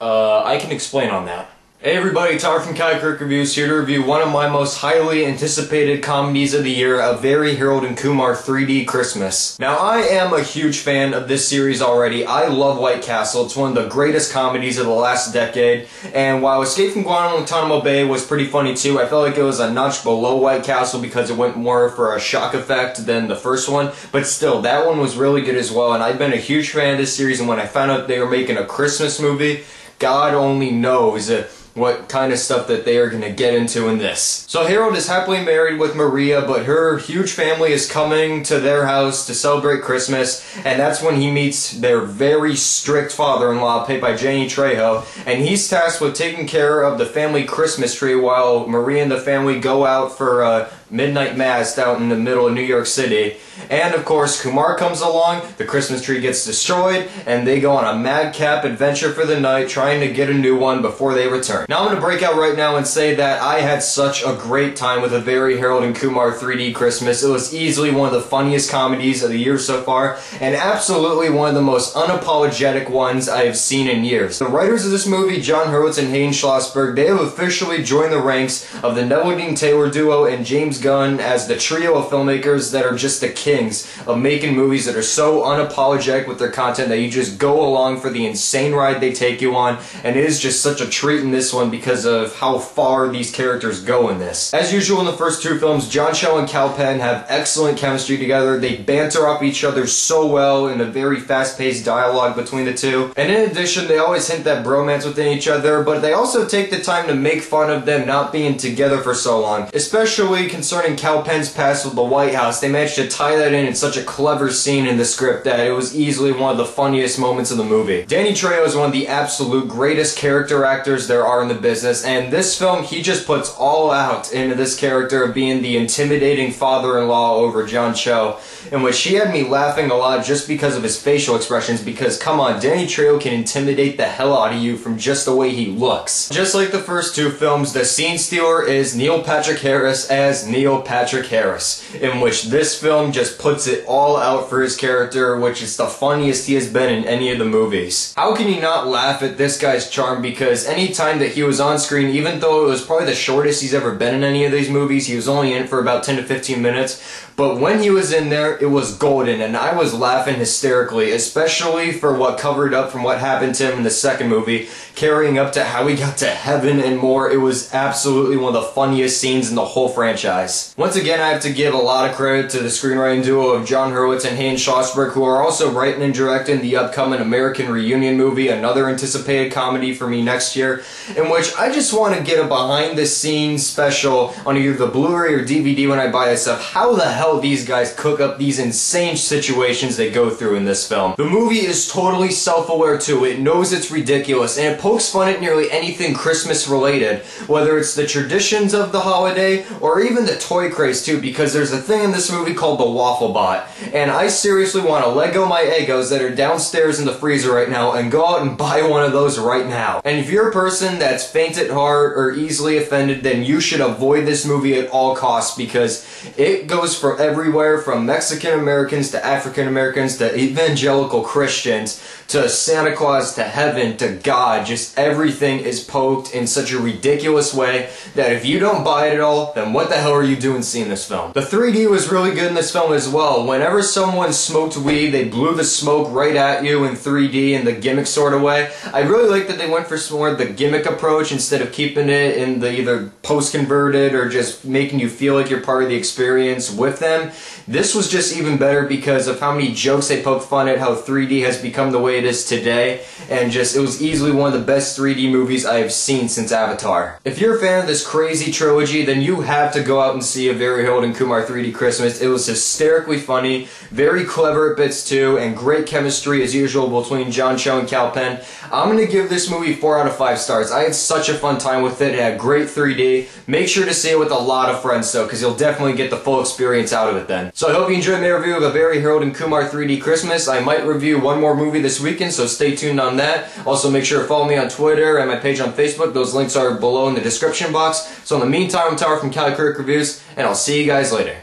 I can explain on that. Hey everybody, Todd from Kirk Reviews here to review one of my most highly anticipated comedies of the year, A Very Harold Kumar 3D Christmas. Now, I am a huge fan of this series already. I love White Castle. It's one of the greatest comedies of the last decade. And while Escape from Guantanamo Bay was pretty funny too, I felt like it was a notch below White Castle because it went more for a shock effect than the first one. But still, that one was really good as well. And I've been a huge fan of this series. And when I found out they were making a Christmas movie, God only knows what kind of stuff that they are going to get into in this. So Harold is happily married with Maria, but her huge family is coming to their house to celebrate Christmas, and that's when he meets their very strict father-in-law, played by Trejo, and he's tasked with taking care of the family Christmas tree while Maria and the family go out for a midnight mass out in the middle of New York City. And of course, Kumar comes along, the Christmas tree gets destroyed, and they go on a madcap adventure for the night, trying to get a new one before they return. Now I'm going to break out right now and say that I had such a great time with A Very Harold Kumar 3D Christmas. It was easily one of the funniest comedies of the year so far, and absolutely one of the most unapologetic ones I have seen in years. The writers of this movie, John Hurwitz and Hayden Schlossberg, they have officially joined the ranks of the Neville Dean Taylor duo and James Gunn as the trio of filmmakers that are just the kings of making movies that are so unapologetic with their content that you just go along for the insane ride they take you on, and it is just such a treat in this one because of how far these characters go in this. As usual in the first two films, John Cho and Penn have excellent chemistry together. They banter off each other so well in a very fast-paced dialogue between the two. And in addition, they always hint that bromance within each other, but they also take the time to make fun of them not being together for so long. Especially concerning Penn's past with the White House, they managed to tie that in such a clever scene in the script that it was easily one of the funniest moments of the movie. Trejo is one of the absolute greatest character actors there are in the business, and this film, he just puts all out into this character of being the intimidating father-in-law over John Cho, in which he had me laughing a lot just because of his facial expressions, because come on, Trejo can intimidate the hell out of you from just the way he looks. Just like the first two films, the scene stealer is Neil Patrick Harris as Neil Patrick Harris, in which this film just puts it all out for his character, which is the funniest he has been in any of the movies. How can you not laugh at this guy's charm, because any time that he was on screen, even though it was probably the shortest he's ever been in any of these movies, he was only in it for about 10 to 15 minutes, but when he was in there, it was golden, and I was laughing hysterically, especially for what covered up from what happened to him in the second movie, carrying up to how he got to heaven and more. It was absolutely one of the funniest scenes in the whole franchise. Once again, I have to give a lot of credit to the screenwriting duo of John Hurwitz and Hayden Schlossberg, who are also writing and directing the upcoming American Reunion movie, another anticipated comedy for me next year, in which I just want to get a behind-the-scenes special on either the Blu-ray or DVD when I buy this stuff. How the hell these guys cook up these insane situations they go through in this film. The movie is totally self-aware too. It knows it's ridiculous, and it pokes fun at nearly anything Christmas related, whether it's the traditions of the holiday or even the toy craze too, because there's a thing in this movie called the Waffle Bot, and I seriously want to Lego my Eggos that are downstairs in the freezer right now and go out and buy one of those right now. And if you're a person that's faint at heart or easily offended, then you should avoid this movie at all costs, because it goes for everywhere from Mexican Americans to African Americans to evangelical Christians to Santa Claus to heaven to God. Just everything is poked in such a ridiculous way that if you don't buy it at all, then what the hell are you doing seeing this film? The 3D was really good in this film as well. Whenever someone smoked weed, they blew the smoke right at you in 3D in the gimmick sort of way. I really like that they went for more of the gimmick approach instead of keeping it in the either post-converted or just making you feel like you're part of the experience with them. This was just even better because of how many jokes they poke fun at how 3D has become the way it is today, and just it was easily one of the best 3D movies I have seen since Avatar. If you're a fan of this crazy trilogy, then you have to go out and see A Very Harold Kumar 3D Christmas. It was hysterically funny, very clever at bits too, and great chemistry as usual between John Cho and Penn. I'm going to give this movie 4 out of 5 stars. I had such a fun time with it. It had great 3D. Make sure to see it with a lot of friends though, because you'll definitely get the full experience out of it then. So I hope you enjoyed my review of A Very Harold Kumar 3D Christmas. I might review one more movie this weekend, so stay tuned on that. Also make sure to follow me on Twitter and my page on Facebook. Those links are below in the description box. So in the meantime, I'm Todd from Kirk Reviews, and I'll see you guys later.